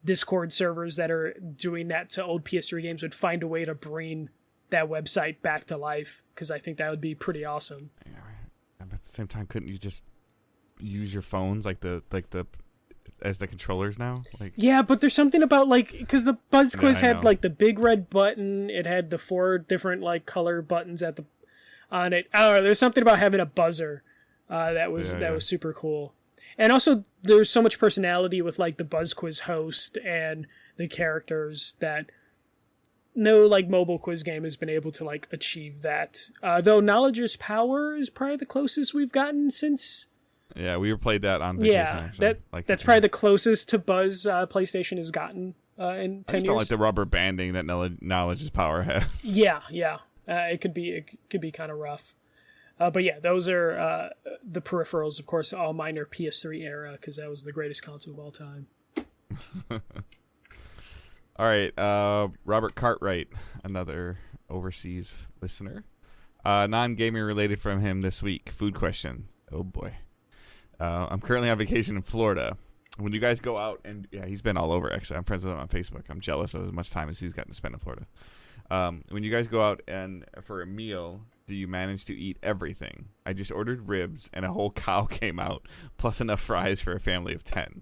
Discord servers that are doing that to old PS3 games would find a way to bring that website back to life, because I think that would be pretty awesome. Yeah, but at the same time, couldn't you just use your phones like the as the controllers now? Like, yeah, but there's something about like, because the Buzz Quiz had like the big red button. It had the 4 different like color buttons on it. I don't know. There's something about having a buzzer. That was super cool. And also there's so much personality with like the Buzz Quiz host and the characters that no like mobile quiz game has been able to like achieve that. Though Knowledge is Power is probably the closest we've gotten since. Yeah, we played that on vacation. Yeah, actually. that's probably the closest to Buzz PlayStation has gotten in 10 years. I just don't like the rubber banding that Knowledge is Power has. Yeah. It could be kind of rough. But yeah, those are the peripherals. Of course, all mine are PS3 era, because that was the greatest console of all time. All right, Robert Cartwright, another overseas listener. Non-gaming related from him this week. Food question. Oh boy. I'm currently on vacation in Florida. When you guys go out, and yeah, he's been all over, actually. I'm friends with him on Facebook. I'm jealous of as much time as he's gotten to spend in Florida. When you guys go out and for a meal, do you manage to eat everything? I just ordered ribs and a whole cow came out, plus enough fries for a family of 10.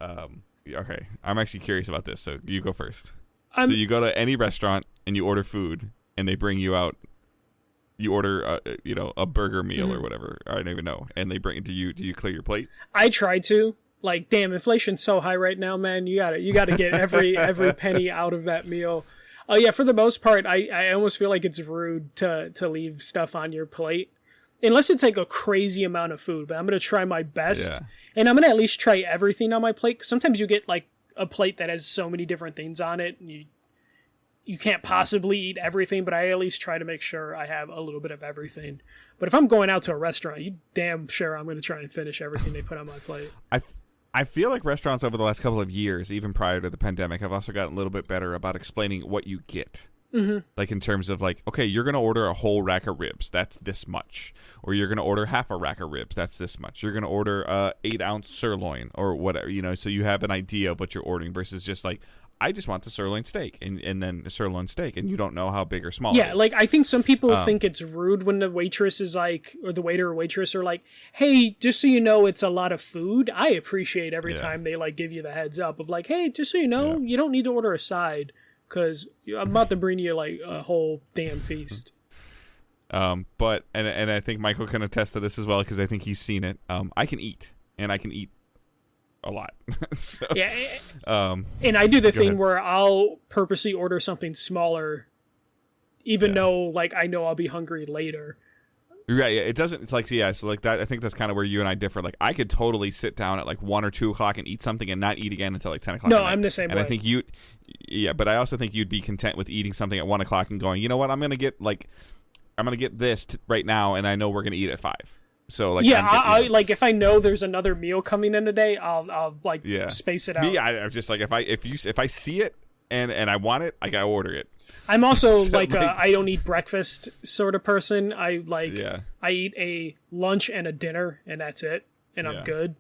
Okay, I'm actually curious about this, so you go first. So you go to any restaurant and you order food, and they bring you out. You order, a burger meal or whatever. I don't even know, and they bring it to you. Do you clear your plate? I try to. Like, damn, inflation's so high right now, man. You gotta get every penny out of that meal. Oh yeah, for the most part, I almost feel like it's rude to leave stuff on your plate, unless it's like a crazy amount of food. But I'm gonna try my best, and I'm gonna at least try everything on my plate. 'Cause sometimes you get like a plate that has so many different things on it, and you can't possibly eat everything. But I at least try to make sure I have a little bit of everything. But if I'm going out to a restaurant, you damn sure I'm gonna try and finish everything they put on my plate. I feel like restaurants over the last couple of years, even prior to the pandemic, have also gotten a little bit better about explaining what you get. Mm-hmm. Like in terms of like, okay, you're going to order a whole rack of ribs. That's this much. Or you're going to order half a rack of ribs. That's this much. You're going to order 8-ounce sirloin or whatever, so you have an idea of what you're ordering versus just like, I just want the sirloin steak and then a sirloin steak, and you don't know how big or small it is. Like I think some people think it's rude when the waitress is like, or the waiter or waitress are like, hey, just so you know, it's a lot of food. I appreciate every time they like give you the heads up of like, hey, just so you know, you don't need to order a side, because I'm about to bring you like a whole damn feast. But I think Michael can attest to this as well, because I think he's seen it. I can eat, and I can eat a lot. So, and I do the thing where I'll purposely order something smaller, even though like I know I'll be hungry later. Right, yeah. It's like so like that. I think that's kind of where you and I differ. Like I could totally sit down at like 1 or 2 o'clock and eat something and not eat again until like 10 o'clock. No, I'm the same way. And I think but I also think you'd be content with eating something at 1 o'clock and going, you know what, I'm gonna get this right now, and I know we're gonna eat at 5. So like I like if I know there's another meal coming in today, I'll like space it out. I'm just like if I see it and I want it, I gotta order it. I'm also like I don't eat breakfast sort of person. I eat a lunch and a dinner, and that's it, and I'm good.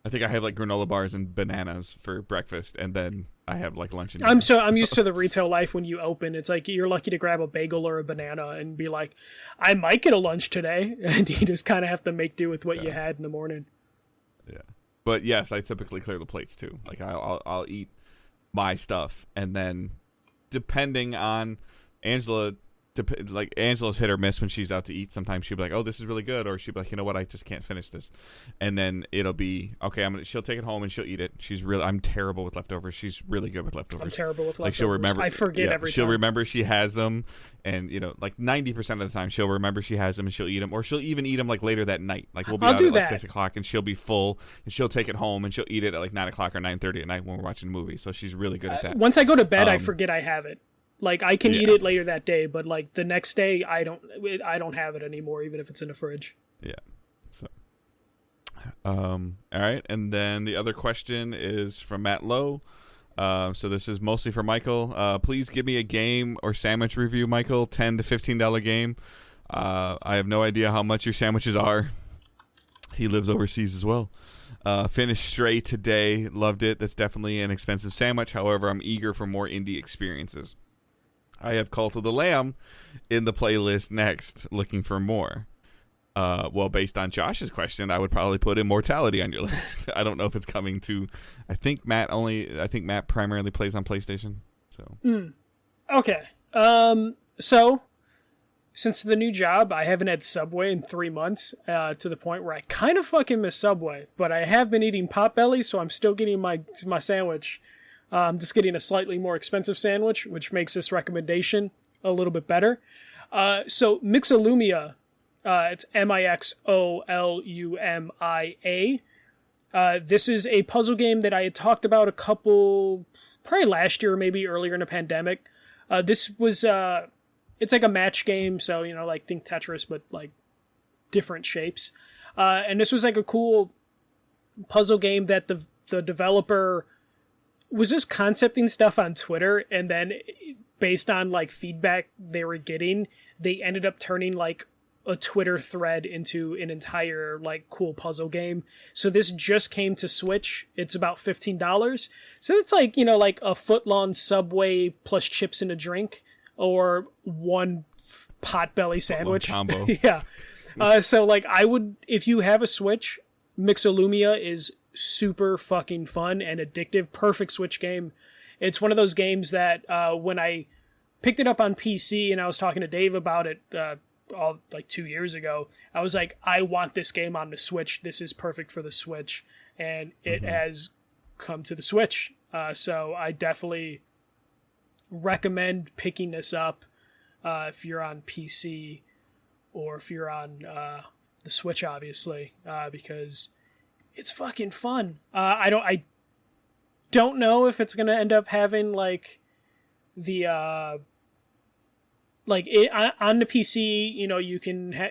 I think I have like granola bars and bananas for breakfast, and then I have like lunch and dinner. I'm used to the retail life. When you open, it's like you're lucky to grab a bagel or a banana and be like, I might get a lunch today, and you just kind of have to make do with what you had in the morning. Yeah, but yes, I typically clear the plates too. Like I'll eat my stuff, and then depending on Angela like Angela's hit or miss when she's out to eat. Sometimes she'll be like, "Oh, this is really good," or she'll be like, "You know what? I just can't finish this." And then it'll be okay. She'll take it home and she'll eat it. I'm terrible with leftovers. She's really good with leftovers. I'm terrible with leftovers. Like she'll remember. I forget every time. She'll remember she has them, and like 90% of the time she'll remember she has them and she'll eat them, or she'll even eat them like later that night. Like we'll be out at like 6 o'clock and she'll be full and she'll take it home and she'll eat it at like 9 o'clock or 9:30 at night when we're watching a movie. So she's really good at that. Once I go to bed, I forget I have it. Like I can eat it later that day, but like the next day, I don't have it anymore, even if it's in the fridge. Yeah. So, all right, and then the other question is from Matt Lowe. So this is mostly for Michael. Please give me a game or sandwich review, Michael. $10 to $15 game. I have no idea how much your sandwiches are. He lives overseas as well. Finished Stray today. Loved it. That's definitely an expensive sandwich. However, I'm eager for more indie experiences. I have Cult of the Lamb in the playlist next, looking for more. Well, based on Josh's question, I would probably put Immortality on your list. I don't know if it's coming to. I think Matt primarily plays on PlayStation. So. Okay. So since the new job, I haven't had Subway in 3 months. To the point where I kind of fucking miss Subway, but I have been eating Potbelly, so I'm still getting my sandwich. I'm just getting a slightly more expensive sandwich, which makes this recommendation a little bit better. So Mixolumia, it's Mixolumia. This is a puzzle game that I had talked about probably last year, or maybe earlier in the pandemic. This was, it's like a match game, so, like think Tetris, but like different shapes. And this was like a cool puzzle game that the developer was just concepting stuff on Twitter, and then based on like feedback they were getting, they ended up turning like a Twitter thread into an entire like cool puzzle game. So this just came to Switch. It's about $15. So it's like, like a foot-long Subway plus chips and a drink, or one Potbelly sandwich. Combo. Yeah. So like if you have a Switch, Mixolumia is super fucking fun and addictive. Perfect Switch game. It's one of those games that when I picked it up on PC and I was talking to Dave about it all like 2 years ago, I was like, I want this game on the Switch. This is perfect for the Switch, and it has come to the Switch. So I definitely recommend picking this up if you're on PC or if you're on the Switch, obviously, because it's fucking fun. I don't know if it's gonna end up having like the on the PC.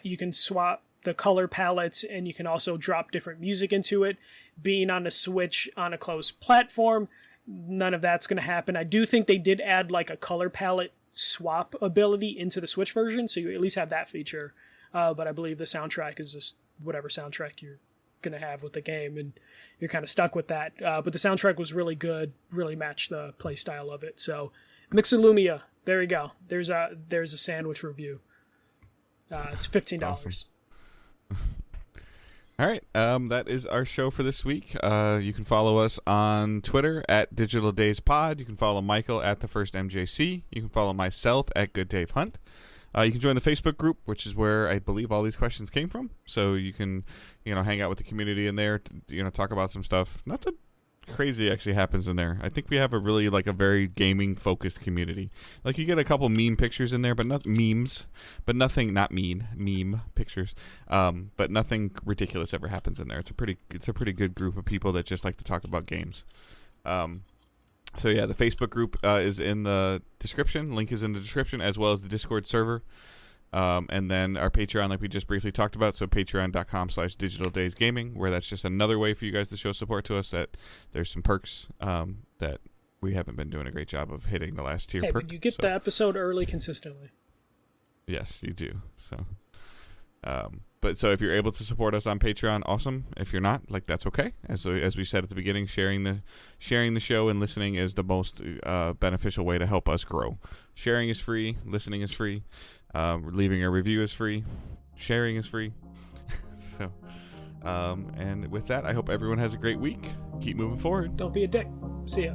You can swap the color palettes, and you can also drop different music into it. Being on the Switch on a closed platform, none of that's gonna happen. I do think they did add like a color palette swap ability into the Switch version, so you at least have that feature. But I believe the soundtrack is just whatever soundtrack you're going to have with the game, and you're kind of stuck with that. But the soundtrack was really good, really matched the play style of it. So Mixolumia, there you go. There's a sandwich review. It's $15. Awesome. All right, that is our show for this week. You can follow us on Twitter at Digital Days Pod. You can follow Michael at The First MJC. You can follow myself at Good Dave Hunt. You can join the Facebook group, which is where I believe all these questions came from. So you can, hang out with the community in there, talk about some stuff. Nothing crazy actually happens in there. I think we have a really, a very gaming-focused community. Like, you get a couple meme pictures in there, but not memes. But nothing, not meme pictures. But nothing ridiculous ever happens in there. It's a pretty good group of people that just like to talk about games. So yeah, the Facebook group is in the description. Link is in the description, as well as the Discord server. And then our Patreon, like we just briefly talked about. So patreon.com/digitaldaysgaming, where that's just another way for you guys to show support to us. That there's some perks that we haven't been doing a great job of hitting the last tier. But you get the episode early consistently. Yes, you do. So, but so if you're able to support us on Patreon, awesome. If you're not, that's okay. As we said at the beginning, sharing the show and listening is the most beneficial way to help us grow. Sharing is free. Listening is free. Leaving a review is free. Sharing is free. So, and with that, I hope everyone has a great week. Keep moving forward. Don't be a dick. See ya.